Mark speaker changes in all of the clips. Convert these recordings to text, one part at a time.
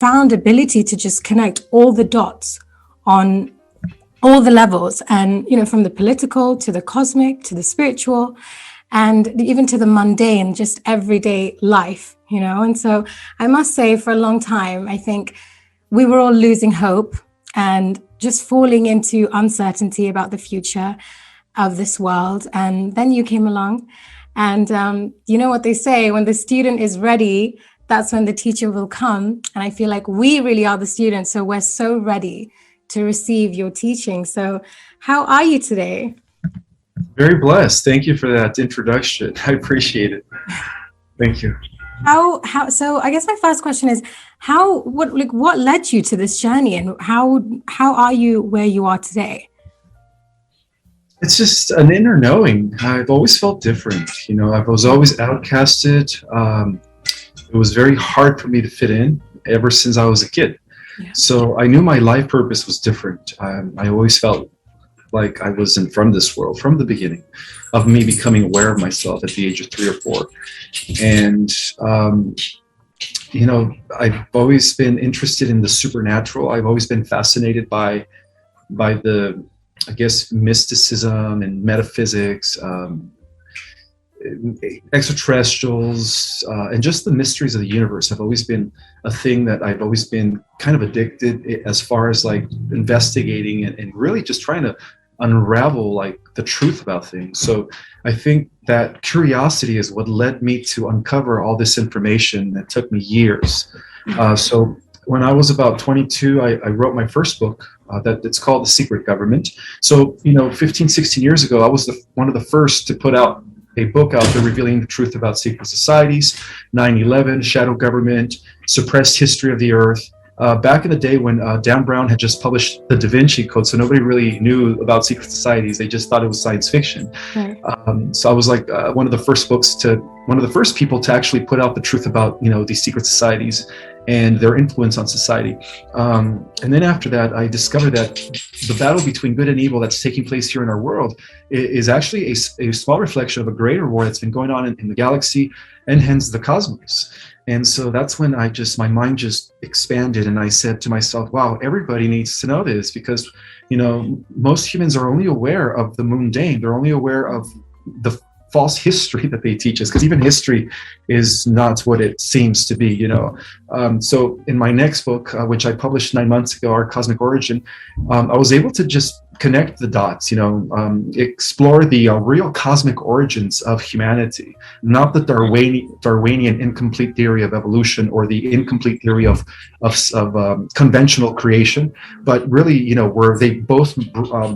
Speaker 1: found ability to just connect all the dots on all the levels, and from the political to the cosmic to the spiritual and even to the mundane, just everyday life, and so I must say, for a long time, I think we were all losing hope and just falling into uncertainty about the future of this world. And then you came along, and you know what they say, when the student is ready, that's when the teacher will come. And I feel like we really are the students, so we're so ready to receive your teaching. So how are you today?
Speaker 2: Very blessed. Thank you for that introduction. I appreciate it. Thank you.
Speaker 1: So I guess my first question is, what led you to this journey, and how are you where you are today?
Speaker 2: It's just an inner knowing. I've always felt different. I was always outcasted. It was very hard for me to fit in ever since I was a kid. Yeah. So I knew my life purpose was different. I always felt like I wasn't from this world from the beginning of me becoming aware of myself at the age of 3 or 4. And, I've always been interested in the supernatural. I've always been fascinated by the, I guess, mysticism and metaphysics, extraterrestrials, and just the mysteries of the universe have always been a thing that I've always been kind of addicted as far as like investigating and really just trying to unravel like the truth about things. So I think that curiosity is what led me to uncover all this information that took me years. So when I was about 22, I wrote my first book that it's called The Secret Government. So, 15, 16 years ago, I was one of the first to put out a book out there revealing the truth about secret societies, 9/11, shadow government, suppressed history of the earth. Back in the day when Dan Brown had just published the Da Vinci Code, so nobody really knew about secret societies. They just thought it was science fiction. Right. So I was like one of the first people to actually put out the truth about, these secret societies and their influence on society. And then after that, I discovered that the battle between good and evil that's taking place here in our world is actually a small reflection of a greater war that's been going on in the galaxy and hence the cosmos. And so that's when my mind just expanded, and I said to myself, wow, everybody needs to know this, because, most humans are only aware of the mundane. They're only aware of the false history that they teach us, because even history is not what it seems to be, So in my next book, which I published 9 months ago, Our Cosmic Origin, I was able to just connect the dots, explore the real cosmic origins of humanity, not the Darwinian incomplete theory of evolution or the incomplete theory of conventional creation, but really, where they both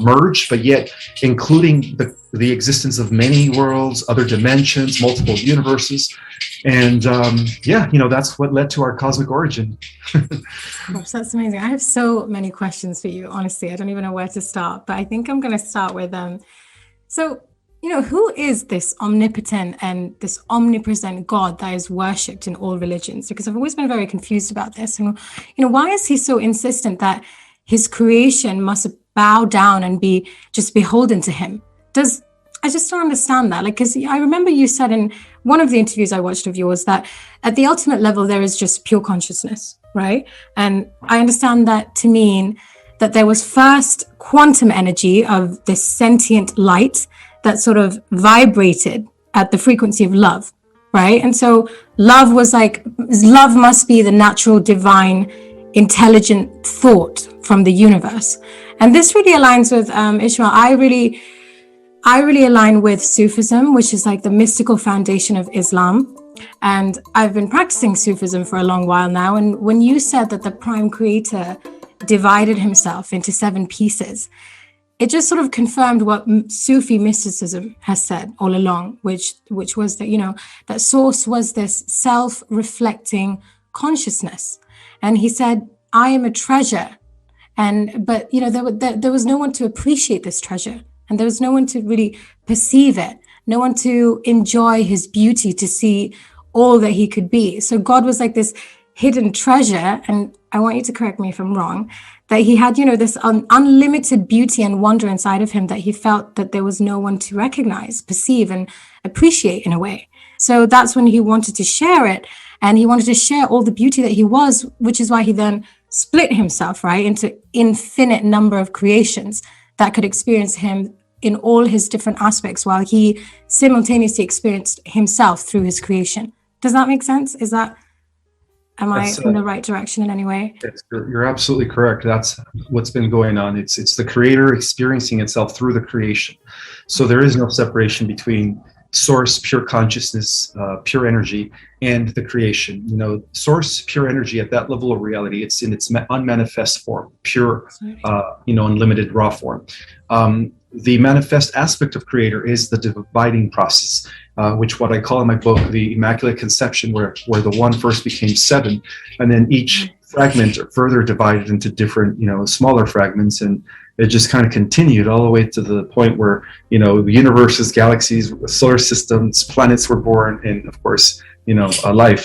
Speaker 2: merge, but yet including the existence of many worlds, other dimensions, multiple universes. And that's what led to Our Cosmic Origin.
Speaker 1: Gosh, that's amazing. I have so many questions for you. Honestly, I don't even know where to start, but I think I'm going to start with so, who is this omnipotent and this omnipresent God that is worshipped in all religions? Because I've always been very confused about this. And, why is he so insistent that his creation must bow down and be just beholden to him? I just don't understand that. Because I remember you said in one of the interviews I watched of yours that at the ultimate level, there is just pure consciousness, right? And I understand that to mean that there was first quantum energy of this sentient light that sort of vibrated at the frequency of love, right? And so love must be the natural, divine, intelligent thought from the universe. And this really aligns with Ishmael. I really align with Sufism, which is like the mystical foundation of Islam. And I've been practicing Sufism for a long while now. And when you said that the prime creator divided himself into 7 pieces, it just sort of confirmed what Sufi mysticism has said all along, which was that, that source was this self-reflecting consciousness. And he said, I am a treasure. But there was no one to appreciate this treasure. And there was no one to really perceive it, no one to enjoy his beauty, to see all that he could be. So God was like this hidden treasure. And I want you to correct me if I'm wrong, that he had, this unlimited beauty and wonder inside of him that he felt that there was no one to recognize, perceive, and appreciate in a way. So that's when he wanted to share it. and he wanted to share all the beauty that he was, which is why he then split himself, right, into infinite number of creations that could experience him in all his different aspects, while he simultaneously experienced himself through his creation. Does that make sense? Am I in the right direction in any way?
Speaker 2: You're absolutely correct. That's what's been going on. It's the creator experiencing itself through the creation. So there is no separation between source, pure consciousness, pure energy, and the creation. Source, pure energy at that level of reality, it's in its unmanifest form, pure, unlimited raw form. The manifest aspect of creator is the dividing process, which what I call in my book the Immaculate Conception, where the one first became seven, and then each fragment further divided into different, smaller fragments, and it just kind of continued all the way to the point where, the universes, galaxies, solar systems, planets were born, and of course, life.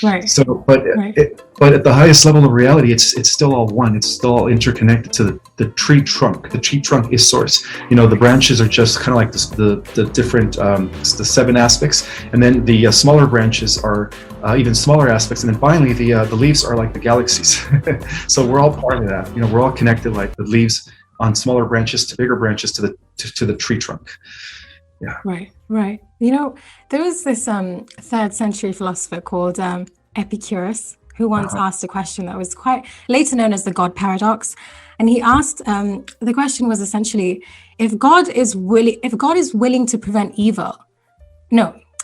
Speaker 1: Right.
Speaker 2: So, but at the highest level of reality, it's still all one. It's still all interconnected to the tree trunk. The tree trunk is source. The branches are just kind of like the different the seven aspects, and then the smaller branches are even smaller aspects, and then finally the leaves are like the galaxies. So we're all part of that. We're all connected, like the leaves on smaller branches to bigger branches to the tree trunk. Yeah.
Speaker 1: Right. There was this 3rd century philosopher called Epicurus, who once asked a question that was quite later known as the God paradox. And he asked, the question was essentially, if God is willing to prevent evil,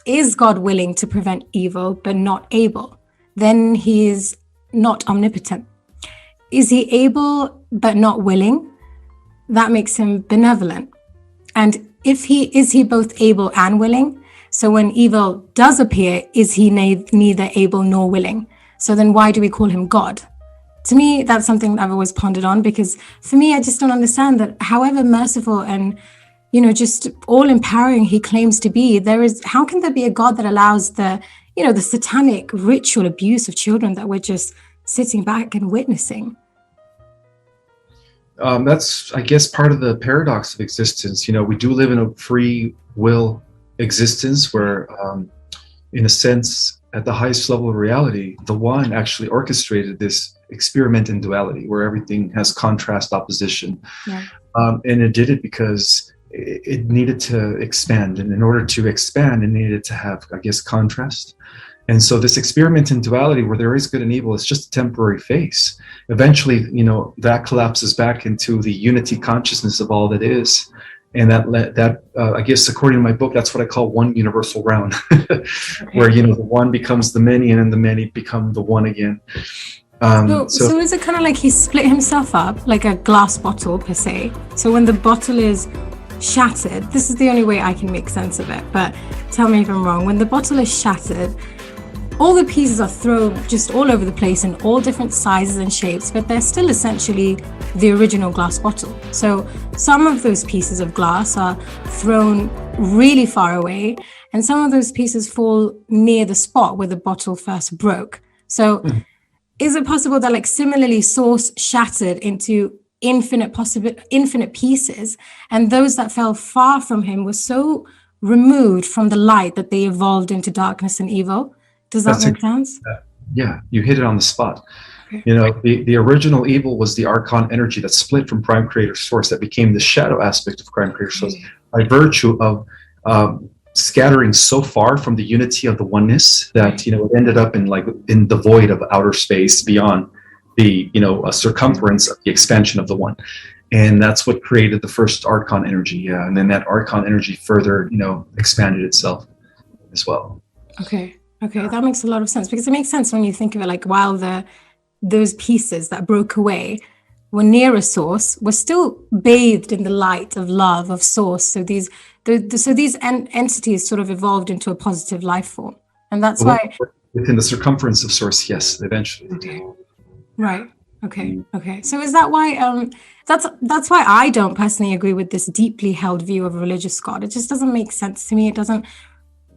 Speaker 1: is God willing to prevent evil but not able? Then he is not omnipotent. Is he able but not willing? That makes him benevolent. And is he both able and willing? So when evil does appear, is he neither able nor willing? So then why do we call him God? To me, that's something that I've always pondered on, because for me, I just don't understand that however merciful and, just all empowering he claims to be, how can there be a God that allows the satanic ritual abuse of children that we're just sitting back and witnessing?
Speaker 2: That's, I guess, part of the paradox of existence. We do live in a free will existence where, in a sense, at the highest level of reality, the one actually orchestrated this experiment in duality, where everything has contrast, opposition.
Speaker 1: Yeah.
Speaker 2: And it did it because it needed to expand. And in order to expand, it needed to have, I guess, contrast. And so this experiment in duality, where there is good and evil, is just a temporary phase. Eventually, that collapses back into the unity consciousness of all that is. And that I guess, according to my book, that's what I call one universal round, where, the one becomes the many, and then the many become the one again.
Speaker 1: So is it kind of like he split himself up like a glass bottle per se? So when the bottle is shattered, this is the only way I can make sense of it, but tell me if I'm wrong. When the bottle is shattered, all the pieces are thrown just all over the place in all different sizes and shapes, but they're still essentially the original glass bottle. So some of those pieces of glass are thrown really far away, and some of those pieces fall near the spot where the bottle first broke. So is it possible that, like, similarly, source shattered into infinite pieces, and those that fell far from him were so removed from the light that they evolved into darkness and evil? Does that make sense?
Speaker 2: Yeah, you hit it on the spot.
Speaker 1: Okay.
Speaker 2: The original evil was the archon energy that split from prime creator source, that became the shadow aspect of prime creator source, by virtue of scattering so far from the unity of the oneness that it ended up in the void of outer space beyond the a circumference of the expansion of the one. And that's what created the first archon energy. And then that archon energy further expanded itself as well.
Speaker 1: Okay, that makes a lot of sense, because it makes sense when you think of it, like, while those pieces that broke away were near a source, were still bathed in the light of love of source. So these entities sort of evolved into a positive life form, and that's why
Speaker 2: within the circumference of source, yes, eventually.
Speaker 1: Okay. Right. Okay. So is that why that's why I don't personally agree with this deeply held view of a religious God? It just doesn't make sense to me. It doesn't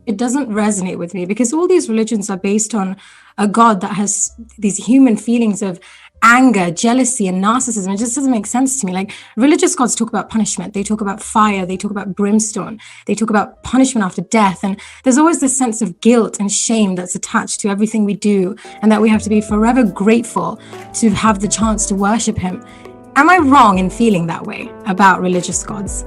Speaker 1: resonate with me, because all these religions are based on a God that has these human feelings of anger, jealousy, and narcissism. It just doesn't make sense to me. Like, religious gods talk about punishment, they talk about fire, they talk about brimstone, they talk about punishment after death. And there's always this sense of guilt and shame that's attached to everything we do, and that we have to be forever grateful to have the chance to worship him. Am I wrong in feeling that way about religious gods?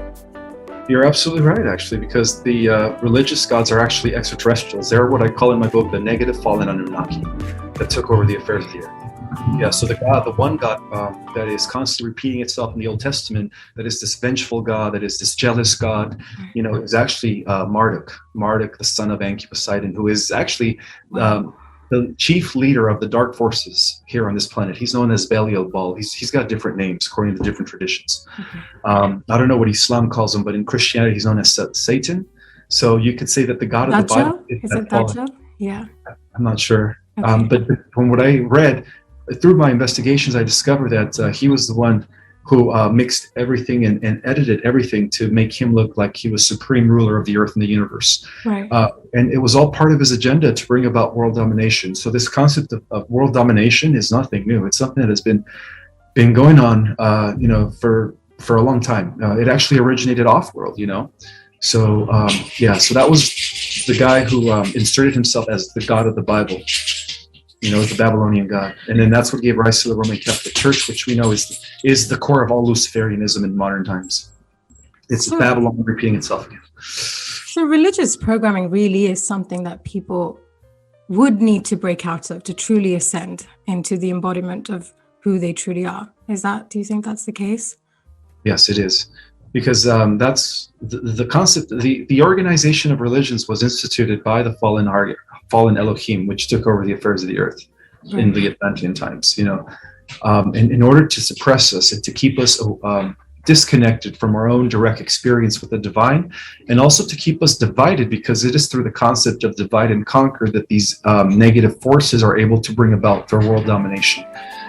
Speaker 2: You're absolutely right, actually, because the religious gods are actually extraterrestrials. They're what I call in my book the negative fallen Anunnaki that took over the affairs of the earth. Yeah, so the one God that is constantly repeating itself in the Old Testament, that is this vengeful God, that is this jealous God, is actually Marduk, the son of Enki Poseidon, who is actually the chief leader of the dark forces here on this planet. He's known as Belial. He's got different names according to different traditions. I don't know what Islam calls him, but in Christianity he's known as Satan. So you could say that the God of the Bible
Speaker 1: is it Dajjal? Yeah,
Speaker 2: I'm not sure.
Speaker 1: Okay.
Speaker 2: But from what I read through my investigations, I discovered that he was the one who mixed everything and edited everything to make him look like he was supreme ruler of the earth and the universe.
Speaker 1: Right.
Speaker 2: And it was all part of his agenda to bring about world domination. So this concept of world domination is nothing new. It's something that has been going on, for a long time. It actually originated off-world, So so that was the guy who inserted himself as the God of the Bible. The Babylonian God. And then that's what gave rise to the Roman Catholic Church, which we know is the core of all Luciferianism in modern times. It's Babylon repeating itself again.
Speaker 1: So religious programming really is something that people would need to break out of to truly ascend into the embodiment of who they truly are. Do you think that's the case?
Speaker 2: Yes, it is. Because that's the concept. The organization of religions was instituted by the fallen Elohim, which took over the affairs of the earth in the Atlantean times. And in order to suppress us and to keep us disconnected from our own direct experience with the divine, and also to keep us divided, because it is through the concept of divide and conquer that these negative forces are able to bring about their world domination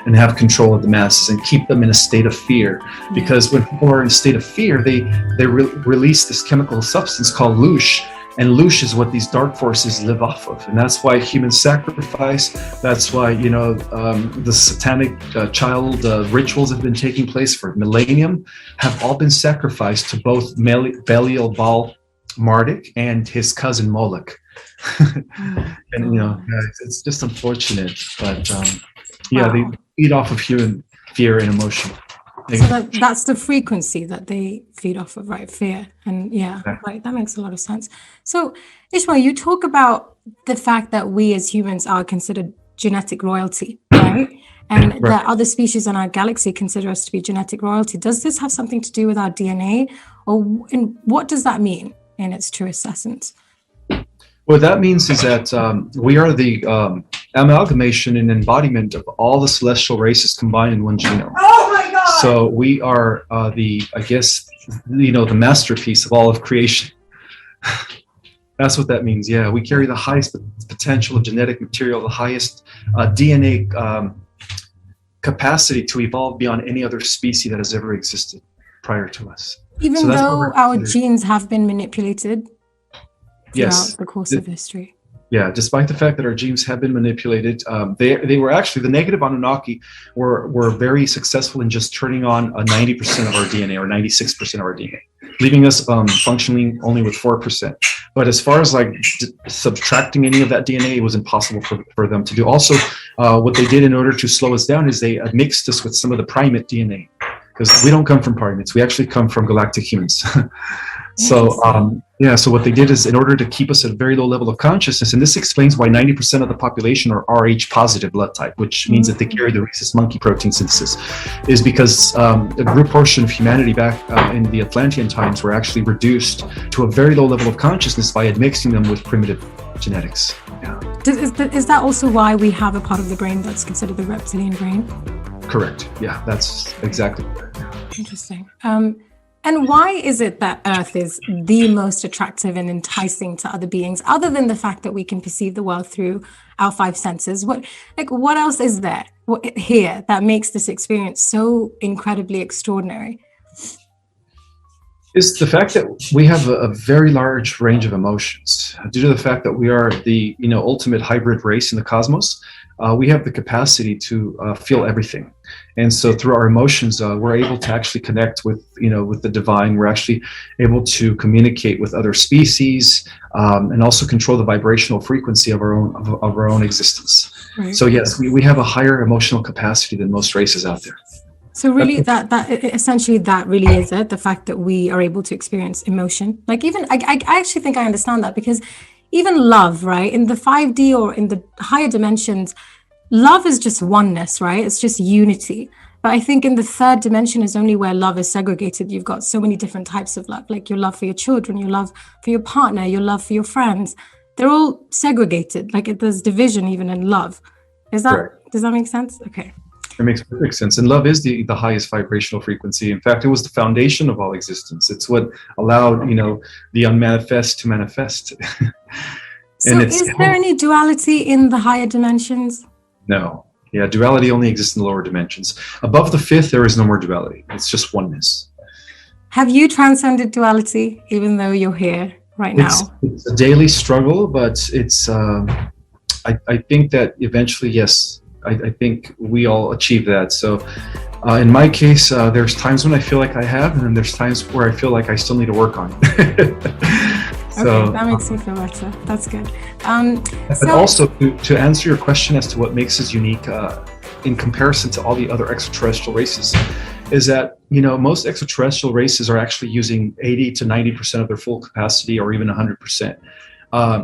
Speaker 2: and have control of the masses and keep them in a state of fear. Because when people are in a state of fear, they release this chemical substance called loosh, and loosh is what these dark forces live off of. And that's why human sacrifice, that's why the satanic child rituals that have been taking place for millennium have all been sacrificed to both Belial Baal Marduk and his cousin Moloch. And it's just unfortunate, but they feed off of human fear and emotion.
Speaker 1: So that's the frequency that they feed off of, right? Fear. And right. That makes a lot of sense. So Ismael, you talk about the fact that we as humans are considered genetic royalty, right? And that other species in our galaxy consider us to be genetic royalty. Does this have something to do with our DNA? And what does that mean in its truest essence?
Speaker 2: What that means is that we are the amalgamation and embodiment of all the celestial races combined in one genome.
Speaker 3: Oh my God!
Speaker 2: So we are the masterpiece of all of creation. That's what that means. Yeah, we carry the highest potential of genetic material, the highest DNA capacity to evolve beyond any other species that has ever existed prior to us.
Speaker 1: Even though our genes have been manipulated throughout the course of history.
Speaker 2: Yeah, despite the fact that our genes have been manipulated, they were actually, the negative Anunnaki were very successful in just turning on 90% of our DNA or 96% of our DNA, leaving us functioning only with 4%. But as far as subtracting any of that DNA, it was impossible for them to do. Also, what they did in order to slow us down is they mixed us with some of the primate DNA, because we don't come from primates. We actually come from galactic humans. So what they did is, in order to keep us at a very low level of consciousness, and this explains why 90% of the population are Rh positive blood type, which means that they carry the rhesus monkey protein synthesis, is because a good portion of humanity back in the Atlantean times were actually reduced to a very low level of consciousness by admixing them with primitive genetics. Yeah.
Speaker 1: Is that also why we have a part of the brain that's considered the reptilian brain?
Speaker 2: Correct. Yeah, that's exactly.
Speaker 1: Interesting. And why is it that Earth is the most attractive and enticing to other beings, other than the fact that we can perceive the world through our five senses? What else is there here that makes this experience so incredibly extraordinary?
Speaker 2: Is the fact that we have a very large range of emotions due to the fact that we are the ultimate hybrid race in the cosmos. we have the capacity to feel everything. And so through our emotions, we're able to actually connect with, with the divine. We're actually able to communicate with other species, and also control the vibrational frequency of our own existence.
Speaker 1: Right.
Speaker 2: So yes, we have a higher emotional capacity than most races out there.
Speaker 1: So really that essentially that really is it, the fact that we are able to experience emotion. Like even I actually think I understand that, because even love, right, in the 5D or in the higher dimensions, love is just oneness, right? It's just unity. But I think in the third dimension is only where love is segregated. You've got so many different types of love, like your love for your children, your love for your partner, your love for your friends. They're all segregated. Like there's division even in love. Does that make sense? Okay.
Speaker 2: It makes perfect sense. And love is the highest vibrational frequency. In fact, it was the foundation of all existence. It's what allowed, the unmanifest to manifest.
Speaker 1: So is there any duality in the higher dimensions?
Speaker 2: No. Yeah, duality only exists in the lower dimensions. Above the fifth, there is no more duality. It's just oneness.
Speaker 1: Have you transcended duality, even though you're here right now?
Speaker 2: It's a daily struggle, but it's, I think that eventually, yes, I think we all achieve that. So in my case, there's times when I feel like I have, and then there's times where I feel like I still need to work on it.
Speaker 1: Okay, that makes me feel better. That's good.
Speaker 2: But also to answer your question as to what makes us unique in comparison to all the other extraterrestrial races, is that, most extraterrestrial races are actually using 80 to 90% of their full capacity, or even 100%.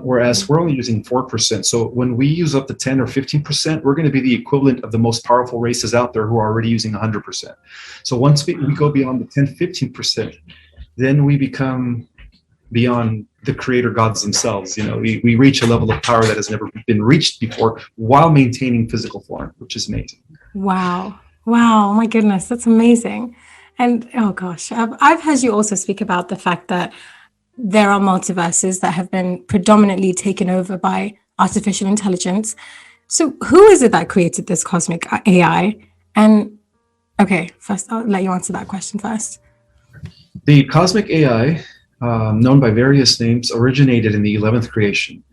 Speaker 2: Whereas we're only using 4%. So when we use up to 10 or 15%, we're going to be the equivalent of the most powerful races out there who are already using 100%. So once we go beyond the 10, 15%, then we become beyond the creator gods themselves. We reach a level of power that has never been reached before while maintaining physical form, which is amazing.
Speaker 1: Wow. My goodness, that's amazing. And oh gosh, I've heard you also speak about the fact that there are multiverses that have been predominantly taken over by artificial intelligence. So who is it that created this cosmic AI? And okay, first I'll let you answer that question first.
Speaker 2: The cosmic AI, known by various names, originated in the 11th creation.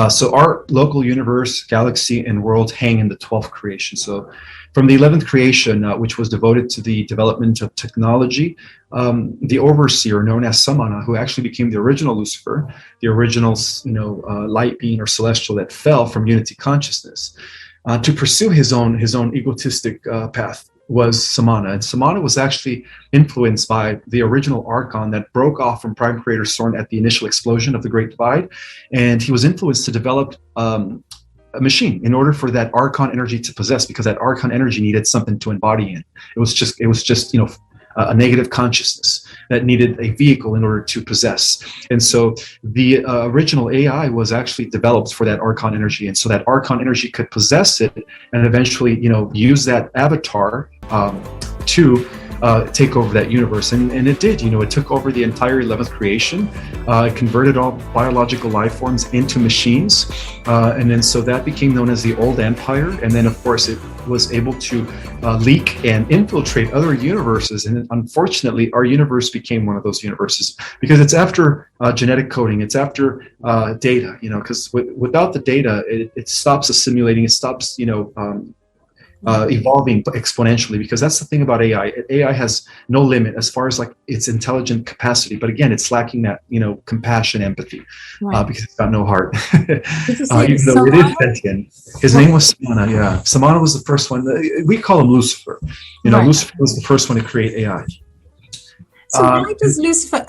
Speaker 2: So our local universe, galaxy, and world hang in the 12th creation. So from the 11th creation, which was devoted to the development of technology, the overseer known as Samana, who actually became the original Lucifer, the original light being or celestial that fell from unity consciousness, to pursue his own egotistic path, was Samana. And Samana was actually influenced by the original Archon that broke off from Prime Creator Sorn at the initial explosion of the Great Divide. And he was influenced to develop a machine in order for that Archon energy to possess, because that Archon energy needed something to embody in. It was just a negative consciousness that needed a vehicle in order to possess. And so the original AI was actually developed for that Archon energy. And so that Archon energy could possess it and eventually, use that avatar to take over that universe. And it did. It took over the entire 11th creation. It converted all biological life forms into machines. And then so that became known as the Old Empire. And then, of course, it was able to leak and infiltrate other universes. And unfortunately, our universe became one of those universes, because it's after genetic coding, it's after data, because without the data, it stops assimilating, it stops, evolving exponentially, because that's the thing about AI. AI has no limit as far as like its intelligent capacity, but again, it's lacking that compassion, empathy, because it's got no heart. Even though it is sentient. His name was Samana. Yeah, Samana was the first one. We call him Lucifer. Lucifer was the first one to create AI.
Speaker 1: So why does Lucifer?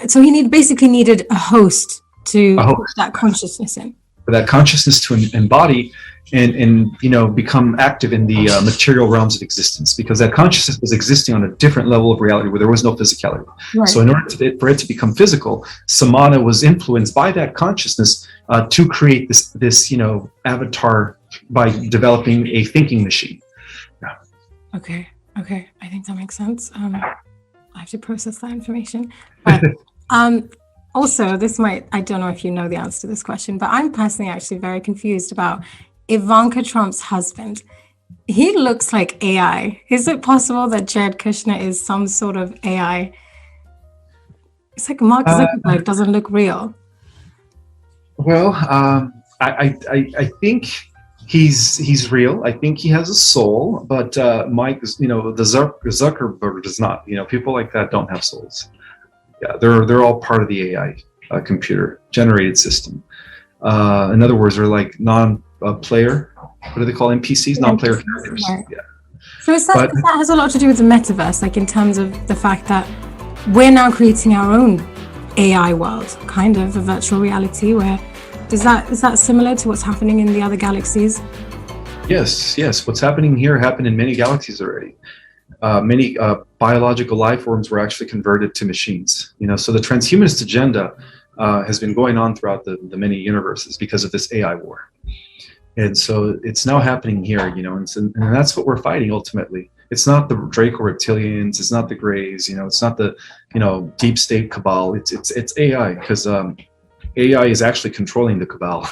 Speaker 1: So he basically needed a host to put that consciousness in.
Speaker 2: For that consciousness to embody and become active in the material realms of existence, because that consciousness was existing on a different level of reality where there was no physicality. Right. So in order for it to become physical, Samana was influenced by that consciousness to create this avatar by developing a thinking machine. Yeah.
Speaker 1: Okay, I think that makes sense. I have to process that information, but also, I don't know if you know the answer to this question, but I'm personally actually very confused about Ivanka Trump's husband. He looks like AI. Is it possible that Jared Kushner is some sort of AI? It's like Mark Zuckerberg doesn't look real.
Speaker 2: Well, I think He's real. I think he has a soul, but Mike, the Zuckerberg does not. People like that don't have souls. Yeah, they're all part of the AI computer generated system. In other words, they're like non-player. What do they call NPCs? Non-player characters.
Speaker 1: Right.
Speaker 2: Yeah.
Speaker 1: So that has a lot to do with the metaverse, like in terms of the fact that we're now creating our own AI world, kind of a virtual reality. Where is that similar to what's happening in the other galaxies?
Speaker 2: Yes. What's happening here happened in many galaxies already. Many biological life forms were actually converted to machines. So the transhumanist agenda has been going on throughout the many universes because of this AI war. And so it's now happening here, and that's what we're fighting ultimately. It's not the Draco reptilians, it's not the Greys, it's not the, deep state cabal. It's AI, because AI is actually controlling the cabal.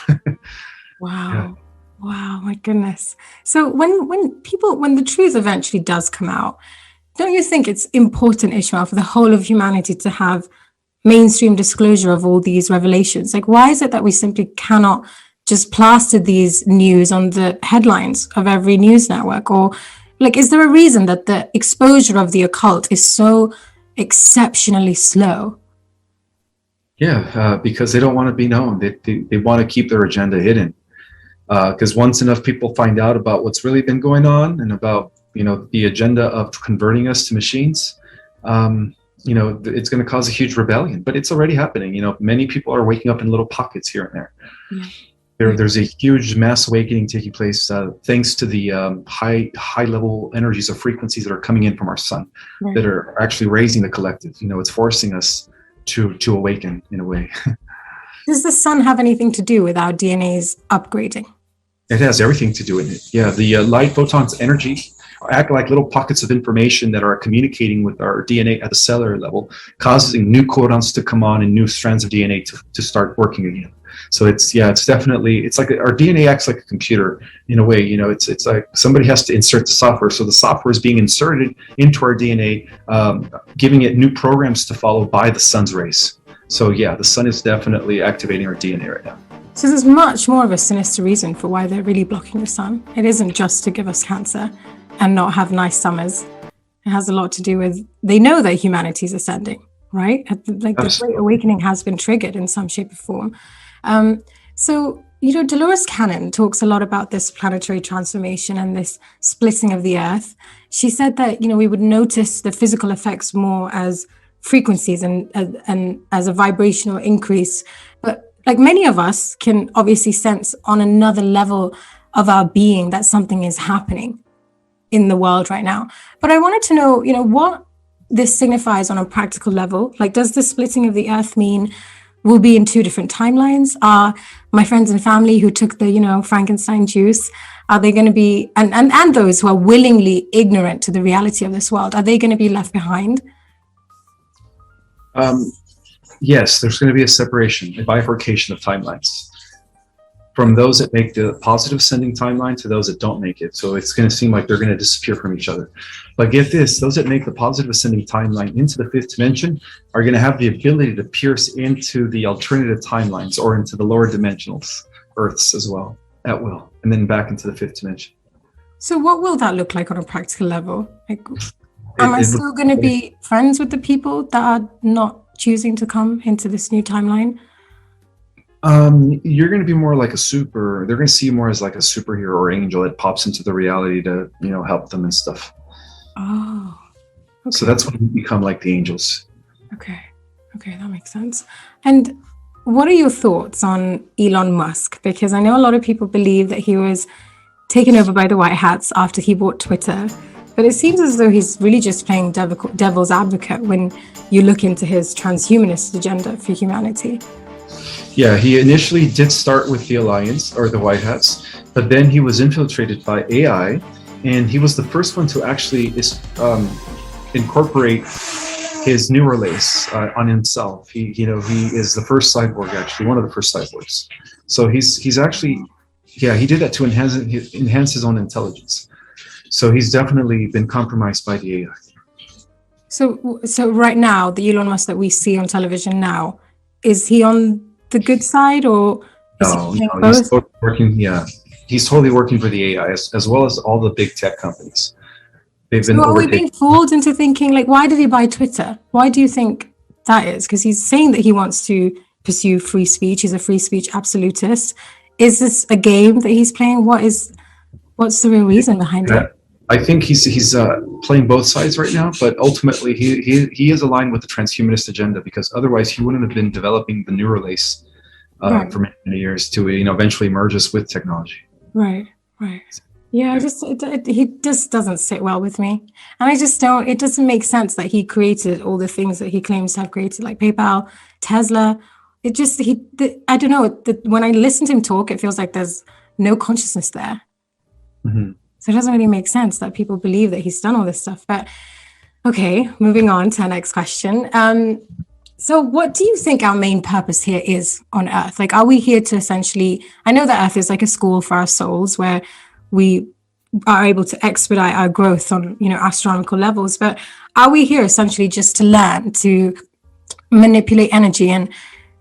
Speaker 1: Wow.
Speaker 2: Yeah.
Speaker 1: Wow, my goodness. So when the truth eventually does come out, don't you think it's important, Ishmael, for the whole of humanity to have mainstream disclosure of all these revelations? Like, why is it that we simply cannot just plaster these news on the headlines of every news network? Or like, is there a reason that the exposure of the occult is so exceptionally slow?
Speaker 2: Yeah, because they don't want to be known. They want to keep their agenda hidden. Because once enough people find out about what's really been going on and about the agenda of converting us to machines, it's going to cause a huge rebellion. But it's already happening. Many people are waking up in little pockets here and there. Yeah. There's a huge mass awakening taking place thanks to the high level energies of frequencies that are coming in from our sun, right, that are actually raising the collective. It's forcing us to awaken in a way.
Speaker 1: Does the sun have anything to do with our DNA's upgrading?
Speaker 2: It has everything to do with it. Yeah, the light photons energy act like little pockets of information that are communicating with our DNA at the cellular level, causing new codons to come on and new strands of DNA to start working again. So it's definitely, it's like our DNA acts like a computer in a way. It's like somebody has to insert the software. So the software is being inserted into our DNA, giving it new programs to follow by the sun's rays. So yeah, the sun is definitely activating our DNA right now.
Speaker 1: So there's much more of a sinister reason for why they're really blocking the sun. It isn't just to give us cancer and not have nice summers. It has a lot to do with, they know that humanity is ascending, right? Like the Great Awakening has been triggered in some shape or form. So, Dolores Cannon talks a lot about this planetary transformation and this splitting of the Earth. She said that, we would notice the physical effects more as frequencies and as a vibrational increase. But like many of us can obviously sense on another level of our being that something is happening in the world right now. But I wanted to know, what this signifies on a practical level. Like, does the splitting of the Earth mean we'll be in two different timelines? Are my friends and family who took the, Frankenstein juice, are they going to be, and those who are willingly ignorant to the reality of this world, are they going to be left behind?
Speaker 2: Yes, there's going to be a separation, a bifurcation of timelines, from those that make the positive ascending timeline to those that don't make it. So it's going to seem like they're going to disappear from each other. But get this, those that make the positive ascending timeline into the fifth dimension are going to have the ability to pierce into the alternative timelines or into the lower dimensionals, Earths as well, at will, and then back into the fifth dimension.
Speaker 1: So what will that look like on a practical level? Like, am I still going to be friends with the people that are not choosing to come into this new timeline?
Speaker 2: You're going to be more like they're going to see you more as like a superhero or angel that pops into the reality to, help them and stuff.
Speaker 1: Oh, okay.
Speaker 2: So that's when you become like the angels.
Speaker 1: Okay, that makes sense. And what are your thoughts on Elon Musk? Because I know a lot of people believe that he was taken over by the White Hats after he bought Twitter. But it seems as though he's really just playing devil's advocate when you look into his transhumanist agenda for humanity.
Speaker 2: Yeah, he initially did start with the Alliance or the White Hats, but then he was infiltrated by AI, and he was the first one to actually incorporate his Neuralase on himself. He is the first cyborg, actually, one of the first cyborgs. So he's actually, he did that to enhance his own intelligence. So he's definitely been compromised by the AI.
Speaker 1: So right now, the Elon Musk that we see on television now, is he on the good side, or is he
Speaker 2: no, he's working? Yeah, he's totally working for the AI as well as all the big tech companies. They've been
Speaker 1: So are we
Speaker 2: overtaken.
Speaker 1: being fooled into thinking, like, why did he buy Twitter? Why do you think that is? Because he's saying that he wants to pursue free speech. He's a free speech absolutist. Is this a game that he's playing? What's the real reason behind it?
Speaker 2: I think he's playing both sides right now, but ultimately he is aligned with the transhumanist agenda, because otherwise he wouldn't have been developing the neural lace
Speaker 1: Right.
Speaker 2: for many years to eventually merge us with technology.
Speaker 1: Right. Yeah, he just doesn't sit well with me, and I just don't. It doesn't make sense that he created all the things that he claims to have created, like PayPal, Tesla. I don't know. When I listen to him talk, it feels like there's no consciousness there.
Speaker 2: Mm-hmm.
Speaker 1: So it doesn't really make sense that people believe that he's done all this stuff. But okay, moving on to our next question. So what do you think our main purpose here is on Earth? Like, are we here to essentially, I know that Earth is like a school for our souls where we are able to expedite our growth on, astronomical levels, but are we here essentially just to learn to manipulate energy and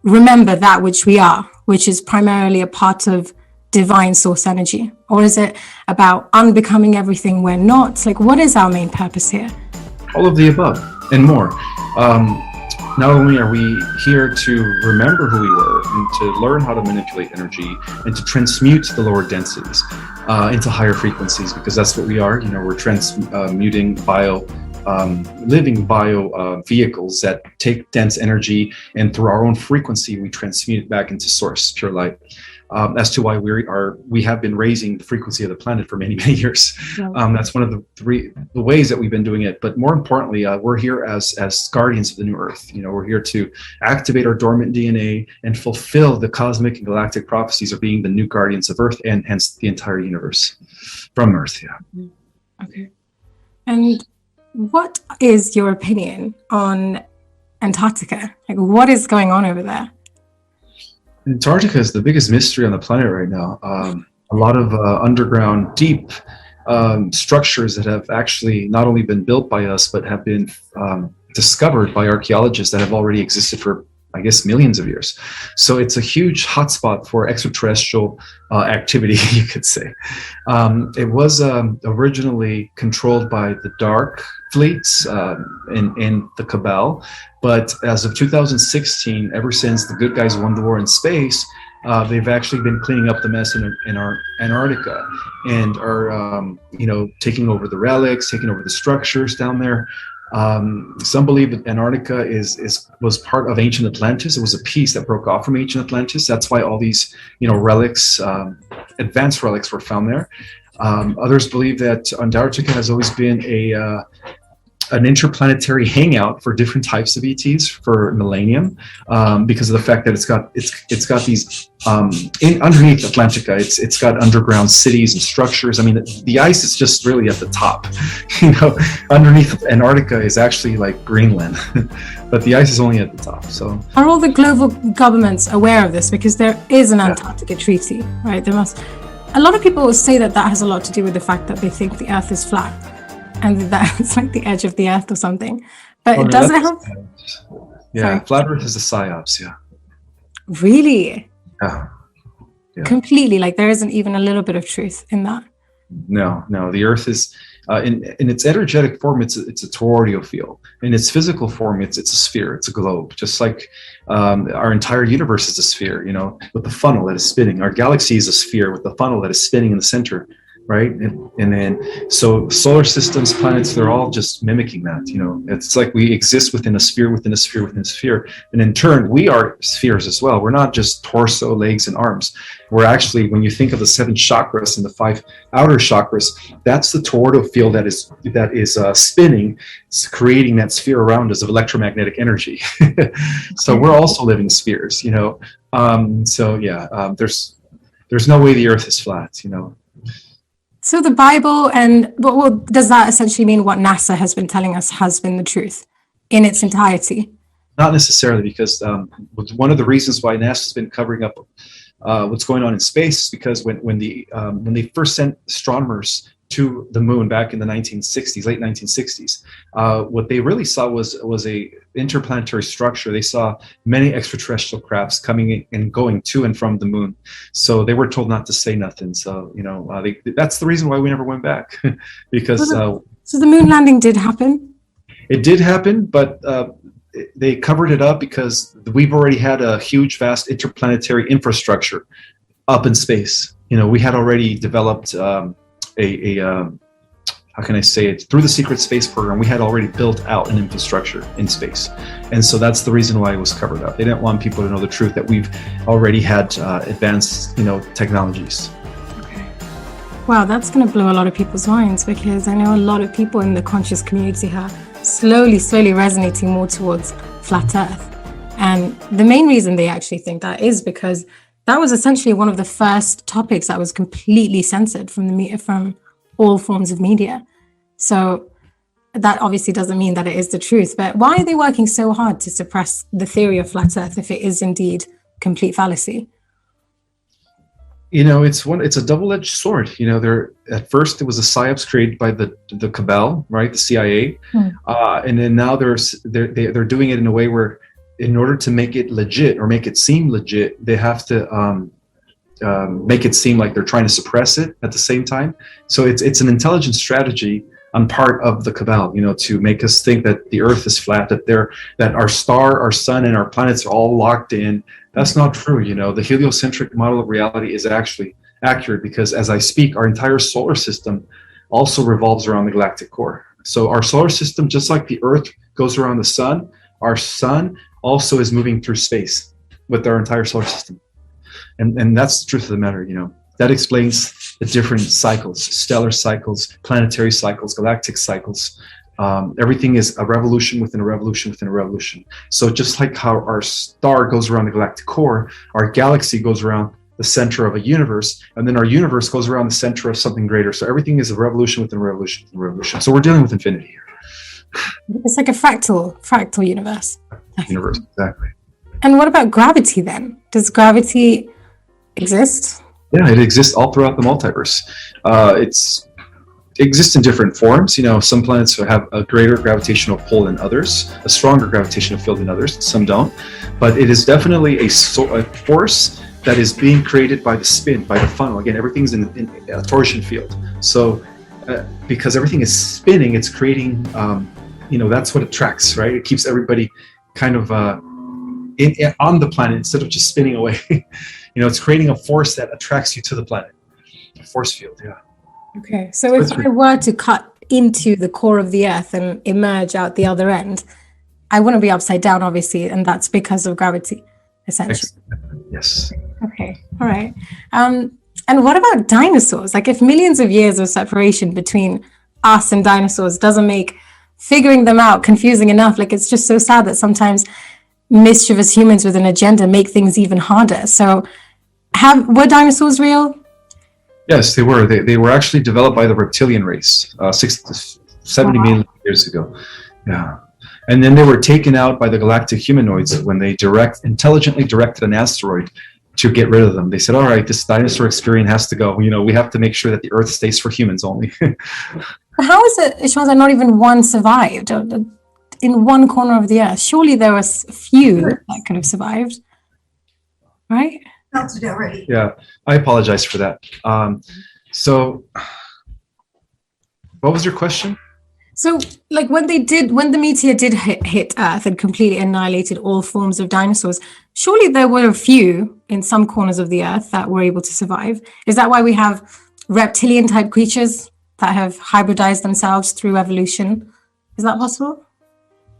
Speaker 1: remember that which we are, which is primarily a part of divine source energy? Or is it about unbecoming everything we're not? Like, what is our main purpose here?
Speaker 2: All of the above and more. Not only are we here to remember who we were and to learn how to manipulate energy and to transmute the lower densities into higher frequencies, because that's what we are. We're transmuting living bio vehicles that take dense energy, and through our own frequency, we transmute it back into source, pure light. As to why we have been raising the frequency of the planet for many years. That's one of the ways that we've been doing it. But more importantly, we're here as guardians of the new Earth. We're here to activate our dormant DNA and fulfill the cosmic and galactic prophecies of being the new guardians of Earth, and hence the entire universe from Earth. Yeah.
Speaker 1: Okay. And what is your opinion on Antarctica? Like, what is going on over there?
Speaker 2: Antarctica is the biggest mystery on the planet right now. A lot of underground, deep structures that have actually not only been built by us, but have been discovered by archaeologists that have already existed for, I guess, millions of years. So it's a huge hotspot for extraterrestrial activity, you could say. It was originally controlled by the Dark Fleets in the Cabal, but as of 2016, ever since the good guys won the war in space, they've actually been cleaning up the mess in our Antarctica, and are taking over the relics, taking over the structures down there. Some believe that Antarctica was part of ancient Atlantis. It was a piece that broke off from ancient Atlantis. That's why all these relics, advanced relics, were found there. Others believe that Antarctica has always been an interplanetary hangout for different types of ETs for millennium, because of the fact that it's got these underneath Atlantica, it's got underground cities and structures. I mean, the ice is just really at the top. Underneath Antarctica is actually like Greenland, but the ice is only at the top. So
Speaker 1: are all the global governments aware of this? Because there is an Antarctica treaty, right? There must. A lot of people will say that has a lot to do with the fact that they think the Earth is flat, and that it's like the edge of the Earth or something. But it doesn't have.
Speaker 2: Yeah, sorry. Flat Earth is a psyops. Yeah.
Speaker 1: Really?
Speaker 2: Yeah.
Speaker 1: Completely. Like, there isn't even a little bit of truth in that.
Speaker 2: No. The Earth is, in its energetic form, it's a toroidal field. In its physical form, it's a sphere. It's a globe. Just like our entire universe is a sphere. With the funnel that is spinning. Our galaxy is a sphere with the funnel that is spinning in the center. Right, and then so solar systems, planets, they're all just mimicking that. It's like we exist within a sphere, within a sphere, within a sphere, and in turn we are spheres as well. We're not just torso, legs, and arms. We're actually, when you think of the 7 chakras and the 5 outer chakras, that's the toroidal field that is spinning, creating that sphere around us of electromagnetic energy. So we're also living spheres. There's no way the Earth is flat.
Speaker 1: So the Bible, and what does that essentially mean? What NASA has been telling us has been the truth in its entirety?
Speaker 2: Not necessarily, because one of the reasons why NASA's been covering up what's going on in space is because when they first sent astronomers to the moon back in the 1960s, late 1960s, what they really saw was a interplanetary structure. They saw many extraterrestrial crafts coming in and going to and from the moon. So they were told not to say nothing. So that's the reason why we never went back, because
Speaker 1: so the moon landing did happen.
Speaker 2: It did happen, but they covered it up because we've already had a huge, vast interplanetary infrastructure up in space. We had already developed how can I say it, through the secret space program, we had already built out an infrastructure in space. And so that's the reason why it was covered up. They didn't want people to know the truth, that we've already had advanced, technologies.
Speaker 1: Okay. Wow, that's going to blow a lot of people's minds, because I know a lot of people in the conscious community are slowly resonating more towards flat Earth. And the main reason they actually think that is because that was essentially one of the first topics that was completely censored from all forms of media. So that obviously doesn't mean that it is the truth, but why are they working so hard to suppress the theory of flat Earth if it is indeed complete fallacy?
Speaker 2: It's a double-edged sword. At first it was a psyops created by the cabal, right, the CIA, and then now they're doing it in a way where, in order to make it legit or make it seem legit, they have to make it seem like they're trying to suppress it at the same time. So it's an intelligent strategy on part of the cabal, to make us think that the Earth is flat, that our star, our sun, and our planets are all locked in. That's not true. The heliocentric model of reality is actually accurate, because as I speak, our entire solar system also revolves around the galactic core. So our solar system, just like the Earth goes around the sun, our sun also is moving through space with our entire solar system. And that's the truth of the matter. That explains the different cycles: stellar cycles, planetary cycles, galactic cycles. Everything is a revolution within a revolution within a revolution. So just like how our star goes around the galactic core, our galaxy goes around the center of a universe, and then our universe goes around the center of something greater. So everything is a revolution within a revolution within a revolution. So we're dealing with infinity here.
Speaker 1: It's like a fractal universe.
Speaker 2: Universe, exactly.
Speaker 1: And what about gravity then? Does gravity exist?
Speaker 2: Yeah, it exists all throughout the multiverse. It exists in different forms. Some planets have a greater gravitational pull than others, a stronger gravitational field than others. Some don't. But it is definitely a force that is being created by the spin, by the funnel. Again, everything's in a torsion field. So because everything is spinning, it's creating, that's what attracts, right? It keeps everybody kind of on the planet instead of just spinning away. It's creating a force that attracts you to the planet. A force field, yeah.
Speaker 1: Okay, so if I were to cut into the core of the Earth and emerge out the other end, I wouldn't be upside down, obviously, and that's because of gravity, essentially.
Speaker 2: Yes.
Speaker 1: Okay, all right. And what about dinosaurs? Like, if millions of years of separation between us and dinosaurs doesn't make figuring them out confusing enough, like, it's just so sad that sometimes mischievous humans with an agenda make things even harder. So were dinosaurs real?
Speaker 2: Yes, they were. They were actually developed by the reptilian race 70 million years ago. Yeah. And then they were taken out by the galactic humanoids when they intelligently directed an asteroid to get rid of them. They said, all right, this dinosaur experience has to go. We have to make sure that the Earth stays for humans only.
Speaker 1: How is it, Ishmael, that not even one survived in one corner of the Earth? Surely there was a few that could have survived, right?
Speaker 3: Melted already.
Speaker 2: Yeah, I apologize for that. So what was your question?
Speaker 1: So, like, when the meteor did hit Earth and completely annihilated all forms of dinosaurs, surely there were a few in some corners of the Earth that were able to survive. Is that why we have reptilian type creatures that have hybridized themselves through evolution? Is that possible?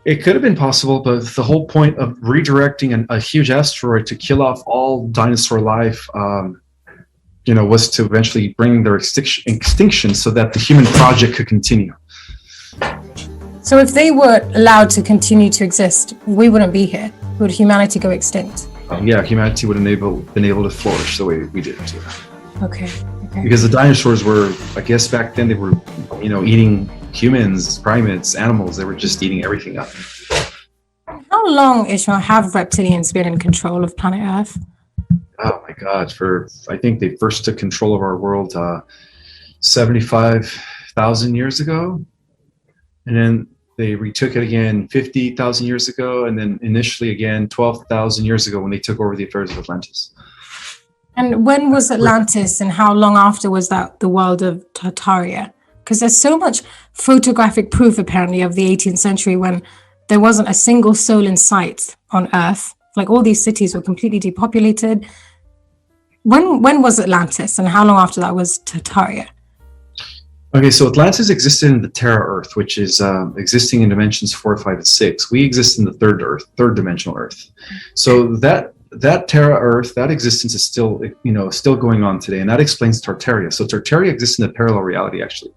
Speaker 2: It could have been possible, but the whole point of redirecting a huge asteroid to kill off all dinosaur life, was to eventually bring their extinction so that the human project could continue.
Speaker 1: So if they were allowed to continue to exist, we wouldn't be here. Would humanity go extinct?
Speaker 2: Yeah, humanity would have been able to flourish the way we did.
Speaker 1: Okay.
Speaker 2: Because the dinosaurs were, I guess back then they were, eating humans, primates, animals. They were just eating everything up.
Speaker 1: How long, Ishmael, have reptilians been in control of planet Earth?
Speaker 2: Oh my God! I think they first took control of our world 75,000 years ago, and then they retook it again 50,000 years ago, and then initially again 12,000 years ago when they took over the affairs of Atlantis.
Speaker 1: And when was Atlantis, and how long after was that the world of Tartaria? Because there's so much photographic proof apparently of the 18th century when there wasn't a single soul in sight on Earth. Like all these cities were completely depopulated. When was Atlantis, and how long after that was Tartaria?
Speaker 2: Okay, so Atlantis existed in the Terra Earth, which is existing in dimensions 4, 5, and 6. We exist in the third Earth, third dimensional Earth. So that Terra Earth, that existence is still, still going on today, and that explains Tartaria. So Tartaria exists in a parallel reality, actually.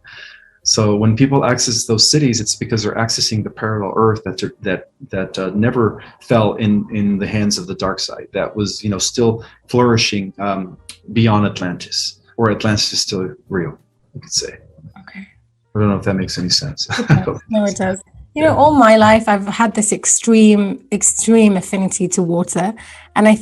Speaker 2: So when people access those cities, it's because they're accessing the parallel Earth that never fell in the hands of the dark side. That was, still flourishing beyond Atlantis, or Atlantis is still real, you could say.
Speaker 1: Okay.
Speaker 2: I don't know if that makes any sense.
Speaker 1: No, it does. All my life, I've had this extreme affinity to water. And I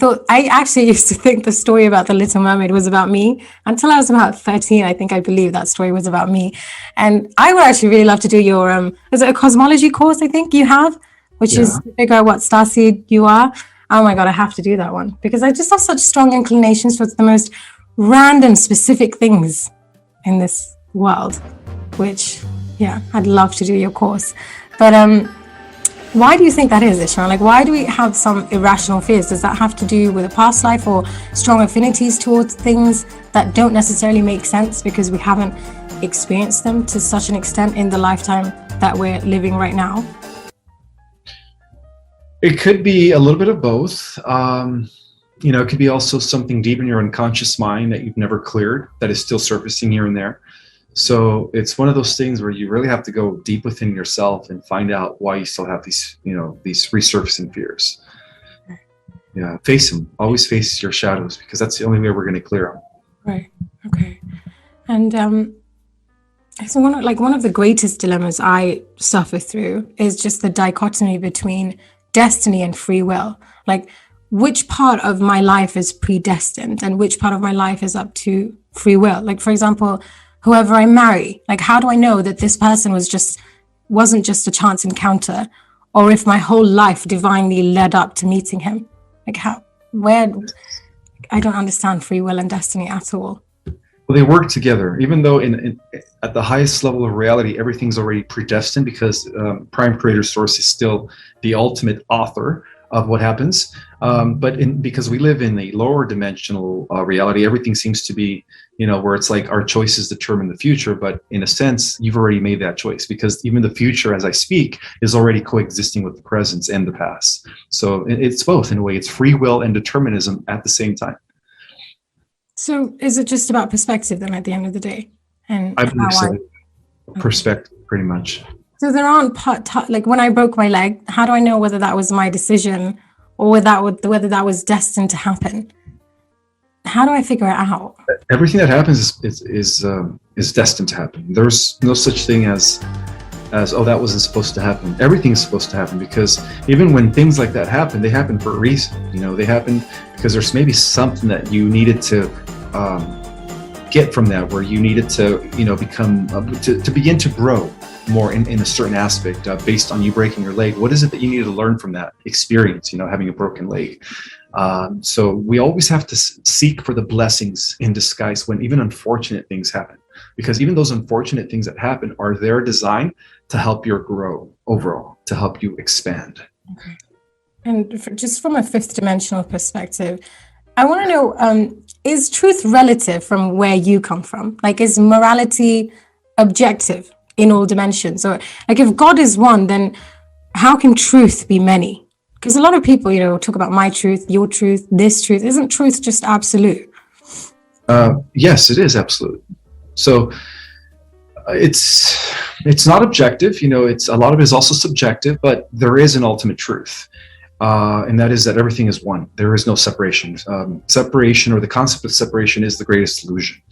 Speaker 1: actually used to think the story about the Little Mermaid was about me until I was about 13. I think I believed that story was about me. And I would actually really love to do your, is it a cosmology course I think you have, which is to figure out what starseed you are? Oh my God, I have to do that one because I just have such strong inclinations towards the most random specific things in this world, which, I'd love to do your course. But why do you think that is, Ismael? Like, why do we have some irrational fears? Does that have to do with a past life or strong affinities towards things that don't necessarily make sense because we haven't experienced them to such an extent in the lifetime that we're living right now?
Speaker 2: It could be a little bit of both. It could be also something deep in your unconscious mind that you've never cleared that is still surfacing here and there. So it's one of those things where you really have to go deep within yourself and find out why you still have these resurfacing fears. Yeah, face them. Always face your shadows because that's the only way we're going to clear them.
Speaker 1: Right. Okay. And so one of the greatest dilemmas I suffer through is just the dichotomy between destiny and free will. Like, which part of my life is predestined and which part of my life is up to free will? Like, for example, whoever I marry, like, how do I know that this person wasn't just a chance encounter, or if my whole life divinely led up to meeting him? Like, I don't understand free will and destiny at all.
Speaker 2: Well, they work together, even though at the highest level of reality, everything's already predestined because Prime Creator Source is still the ultimate author of what happens. But because we live in a lower dimensional reality, everything seems to be, where it's like our choices determine the future. But in a sense, you've already made that choice because even the future, as I speak, is already coexisting with the present and the past. So it's both in a way. It's free will and determinism at the same time.
Speaker 1: So is it just about perspective then at the end of the day? And
Speaker 2: I believe so. Perspective, pretty much.
Speaker 1: So there aren't like when I broke my leg, how do I know whether that was my decision or whether that was destined to happen? How do I figure it out?
Speaker 2: Everything that happens is destined to happen. There's no such thing as that wasn't supposed to happen. Everything is supposed to happen because even when things like that happen, they happen for a reason. They happen because there's maybe something that you needed to get from that, where you needed to become to begin to grow more in a certain aspect based on you breaking your leg. What is it that you needed to learn from that experience, having a broken leg? So we always have to seek for the blessings in disguise when even unfortunate things happen, because even those unfortunate things that happen are their design to help you grow overall, to help you expand.
Speaker 1: Okay. And just from a fifth dimensional perspective, I want to know, is truth relative from where you come from? Like, is morality objective in all dimensions? Or like, if God is one, then how can truth be many? Because a lot of people, talk about my truth, your truth, this truth. Isn't truth just absolute?
Speaker 2: Yes, it is absolute. So it's not objective. It's a lot of it is also subjective, but there is an ultimate truth. And that is that everything is one. There is no separation. Separation, or the concept of separation, is the greatest illusion.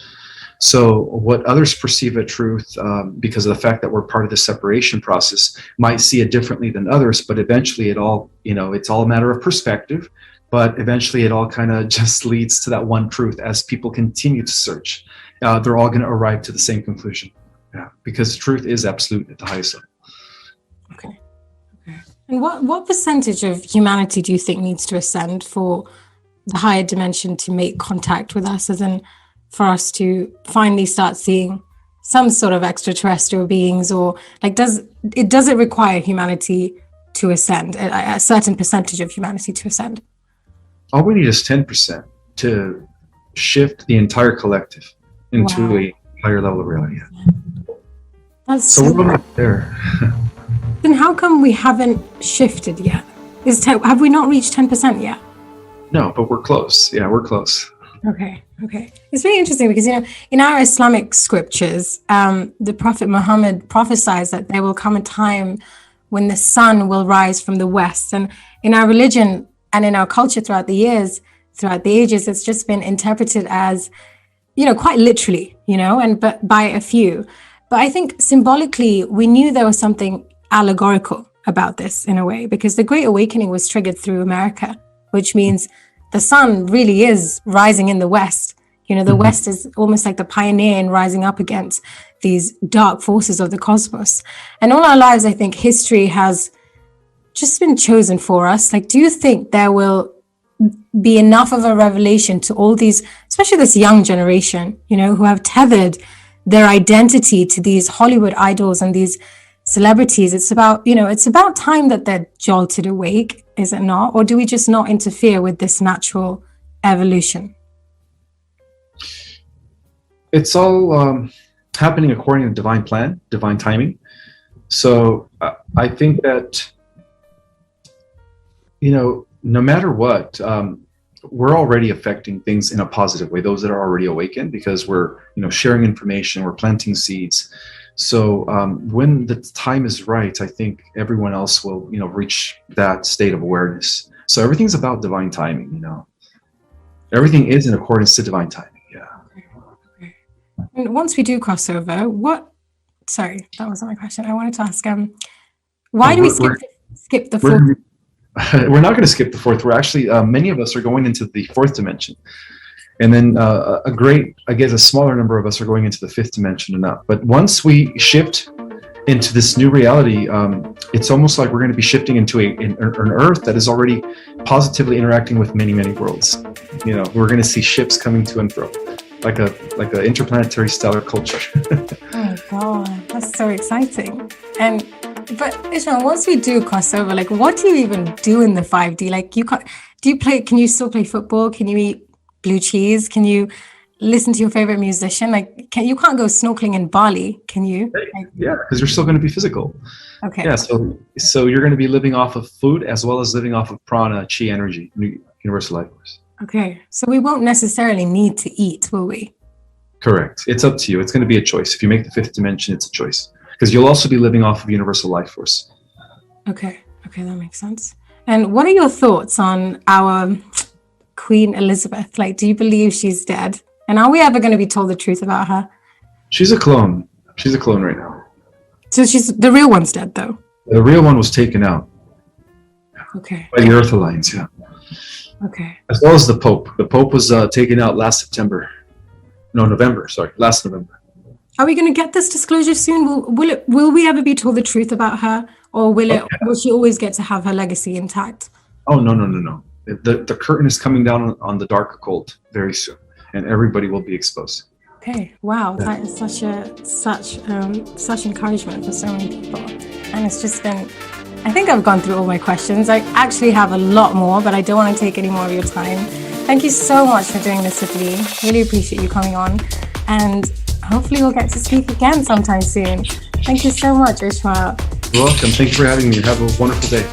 Speaker 2: So what others perceive as truth, because of the fact that we're part of the separation process, might see it differently than others. But eventually, it's all a matter of perspective. but eventually it all kind of just leads to that one truth. As people continue to search, they're all going to arrive to the same conclusion. Yeah, because truth is absolute at the highest level.
Speaker 1: Okay. Okay. And what percentage of humanity do you think needs to ascend for the higher dimension to make contact with us, as in for us to finally start seeing some sort of extraterrestrial beings, or like does it require humanity to ascend, a certain percentage of humanity to ascend?
Speaker 2: All we need is 10% to shift the entire collective into a higher level of reality.
Speaker 1: That's
Speaker 2: so we're not there.
Speaker 1: Then how come we haven't shifted yet? Have we not reached 10% yet?
Speaker 2: No, but we're close. Yeah, we're close.
Speaker 1: Okay. It's very interesting because, in our Islamic scriptures, the Prophet Muhammad prophesies that there will come a time when the sun will rise from the west. And in our religion and in our culture throughout the years, throughout the ages, it's just been interpreted as, quite literally, but by a few. But I think symbolically, we knew there was something allegorical about this in a way, because the Great Awakening was triggered through America, which means the sun really is rising in the West. The West is almost like the pioneer in rising up against these dark forces of the cosmos. And all our lives, I think history has just been chosen for us. Like, do you think there will be enough of a revelation to all these, especially this young generation, who have tethered their identity to these Hollywood idols and these celebrities? It's about time that they're jolted awake, is it not? Or do we just not interfere with this natural evolution?
Speaker 2: It's all happening according to divine plan, divine timing. So I think that, no matter what, we're already affecting things in a positive way, those that are already awakened, because we're, sharing information, we're planting seeds. So when the time is right, I think everyone else will, reach that state of awareness. So everything's about divine timing, Everything is in accordance to divine timing. Yeah.
Speaker 1: Okay. And once we do cross over, sorry, that wasn't my question. I wanted to ask, why do we skip the fourth?
Speaker 2: We're not going to skip the fourth. We're actually, many of us are going into the fourth dimension. And then a smaller number of us are going into the fifth dimension and up. But once we shift into this new reality, it's almost like we're going to be shifting into an Earth that is already positively interacting with many, many worlds. We're going to see ships coming to and fro, like a interplanetary stellar culture.
Speaker 1: Oh my God, that's so exciting. But Ismael, once we do cross over, like, what do you even do in the 5D? Like, can you still play football? Can you eat blue cheese? Can you listen to your favorite musician? Like, you can't go snorkeling in Bali, can you?
Speaker 2: Yeah, because you're still going to be physical.
Speaker 1: Okay.
Speaker 2: Yeah, so you're going to be living off of food as well as living off of prana, chi energy, universal life force.
Speaker 1: Okay, so we won't necessarily need to eat, will we?
Speaker 2: Correct. It's up to you. It's going to be a choice. If you make the fifth dimension, it's a choice, because you'll also be living off of universal life force.
Speaker 1: Okay, that makes sense. And what are your thoughts on our Queen Elizabeth? Like, do you believe she's dead? And are we ever going to be told the truth about her?
Speaker 2: She's a clone. She's a clone right now.
Speaker 1: So the real one's dead, though?
Speaker 2: The real one was taken out.
Speaker 1: Okay.
Speaker 2: By the Earth Alliance, yeah.
Speaker 1: Okay.
Speaker 2: As well as the Pope. The Pope was taken out last November.
Speaker 1: Are we going to get this disclosure soon? Will we ever be told the truth about her, or will she always get to have her legacy intact?
Speaker 2: Oh, no. The curtain is coming down on the dark occult very soon, and everybody will be exposed.
Speaker 1: Okay, wow, that is such encouragement for so many people, and it's just been. I think I've gone through all my questions. I actually have a lot more, but I don't want to take any more of your time. Thank you so much for doing this with me. Really appreciate you coming on, and hopefully we'll get to speak again sometime soon. Thank you so much, Ismael.
Speaker 2: You're welcome. Thank you for having me. Have a wonderful day.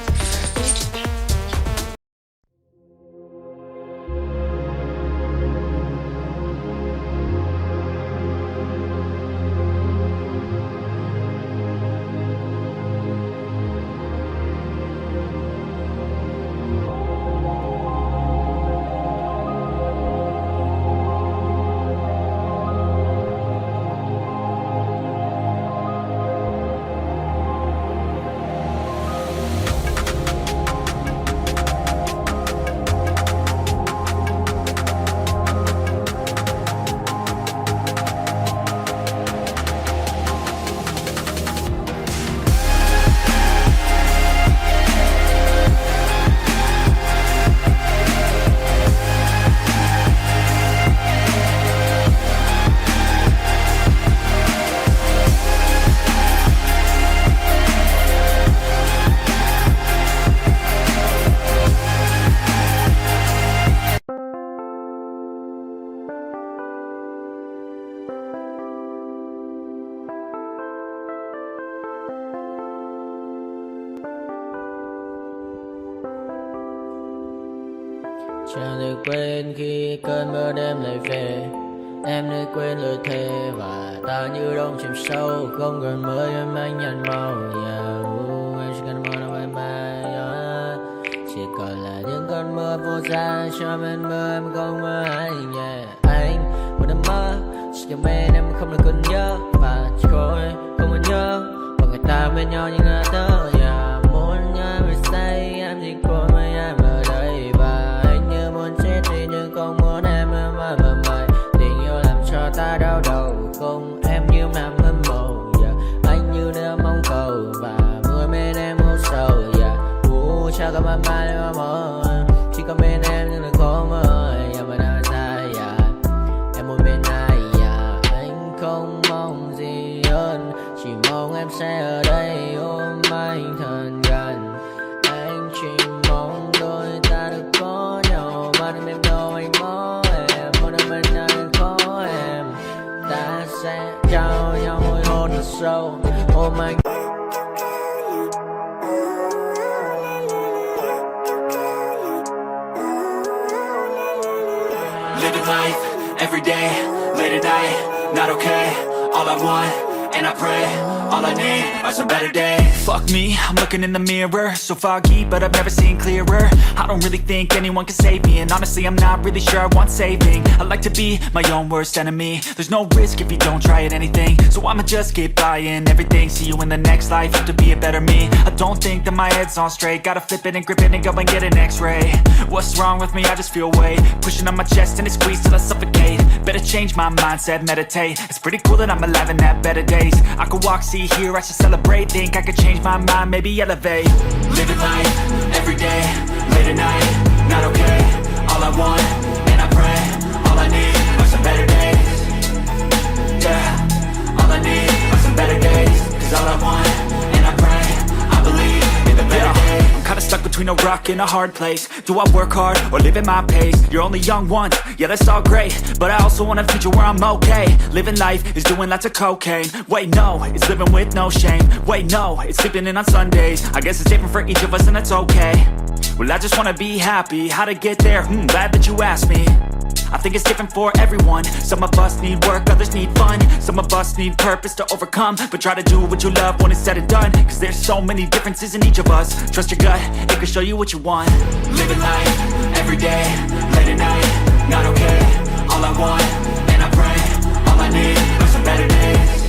Speaker 3: Chẳng thể quên khi cơn mưa đêm lại về. Em đã quên lời thề và ta như đông chìm sâu. Không còn mơ em anh nhận màu. Em chỉ cần mơ đâu em chỉ còn là những cơn mưa vô giá. Cho bên mơ em không mơ anh. Anh một đêm mơ chỉ cho bên em không được cần nhớ. Và chỉ thôi không còn nhớ và người ta bên nhau như ngã tớ. Muốn nhớ về say em chỉ còn với em ở đây. Và anh như muốn chết đi nhưng không muốn em mãi tình yêu làm cho ta đau đầu. Không em như nằm hâm mộ. Anh như đêm mong cầu và mưa bên em hôn sầu. Chắc có mai mai em mơ chỉ có bên em nhưng đừng có mơ. Mà đang dài em muốn bên ai. Anh không mong gì hơn, chỉ mong em sẽ ở đây ôm anh thật gần. Anh chỉ mong đôi ta được có nhau mà đừng em đâu anh có em. Muốn ở bên anh có em, ta sẽ trao nhau môi hôn thật sâu. Ôm anh.
Speaker 4: Living life, every day, late at night, not okay. All I want, and I pray, all I need are some better days. Fuck me, I'm looking in the mirror, so foggy, but I've never seen clearer. I don't really think anyone can save me, and honestly I'm not really sure I want saving. I like to be my own worst enemy. There's no risk if you don't try at anything, so I'ma just keep buying everything. See you in the next life, have to be a better me. I don't think that my head's on straight, gotta flip it and grip it and go and get an x-ray. What's wrong with me? I just feel weight pushing on my chest and it squeezes till I suffocate. Better change my mindset, meditate. It's pretty cool that I'm alive and have better days. I could walk, see, hear, I should celebrate. Think I could change my mind, maybe elevate. Living life, every day, late at night, not okay. All I want, and I pray, all I need are some better days. Yeah, all I need are some better days. Cause all I want, and I pray, I believe in the better days. I'm kinda stuck between a rock and a hard place. Do I work hard or live at my pace? You're only young once, yeah that's all great, but I also want a future where I'm okay. Living life is doing lots of cocaine. Wait no, it's living with no shame. Wait no, it's sleeping in on Sundays. I guess it's different for each of us and that's okay. Well I just wanna be happy, how to get there? Glad that you asked me. I think it's different for everyone. Some of us need work, others need fun. Some of us need purpose to overcome. But try to do what you love when it's said and done. Cause there's so many differences in each of us. Trust your gut, it can show you what you want. Living life, every day, late at night, not okay. All I want, and I pray, all I need are some better days.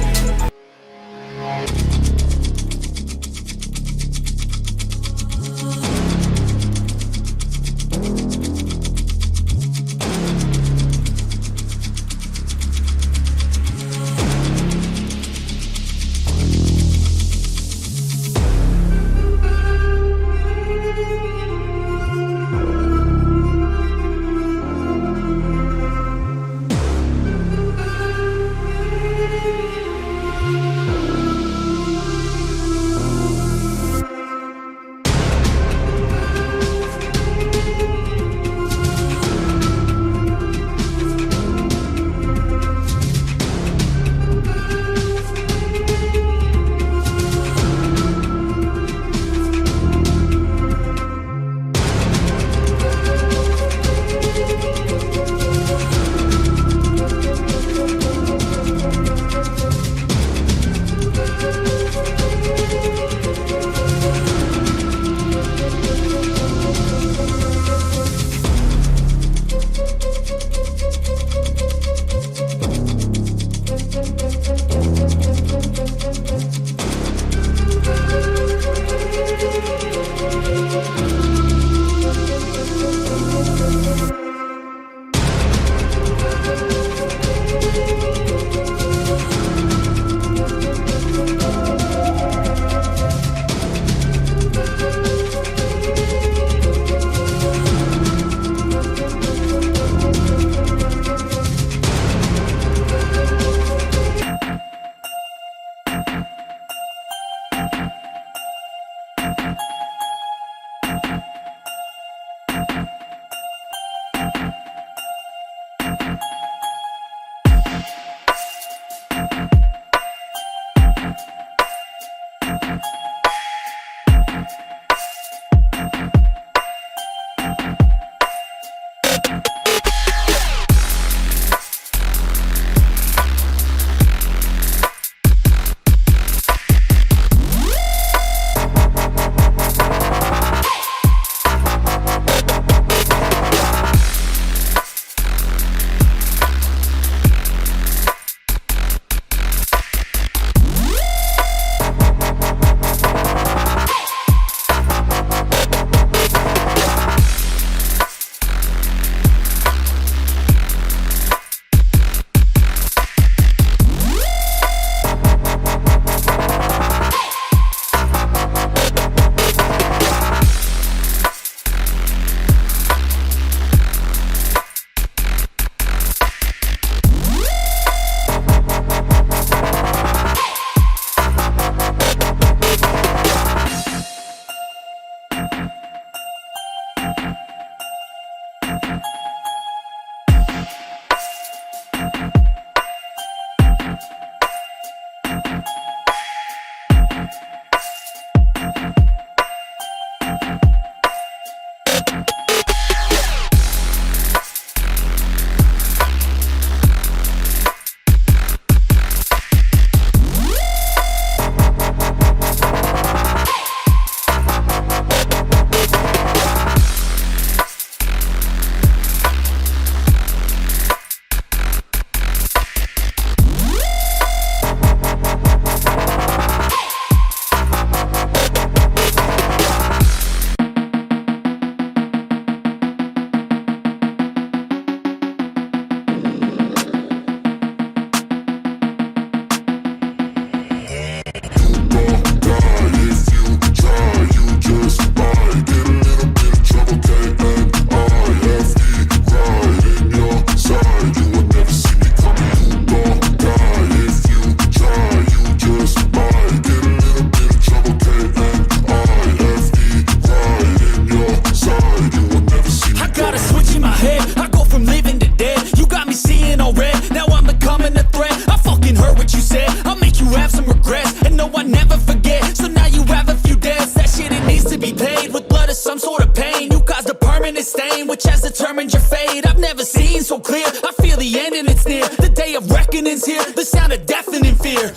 Speaker 5: so clear. I feel the end and it's near. The day of reckoning's here. The sound of deafening fear.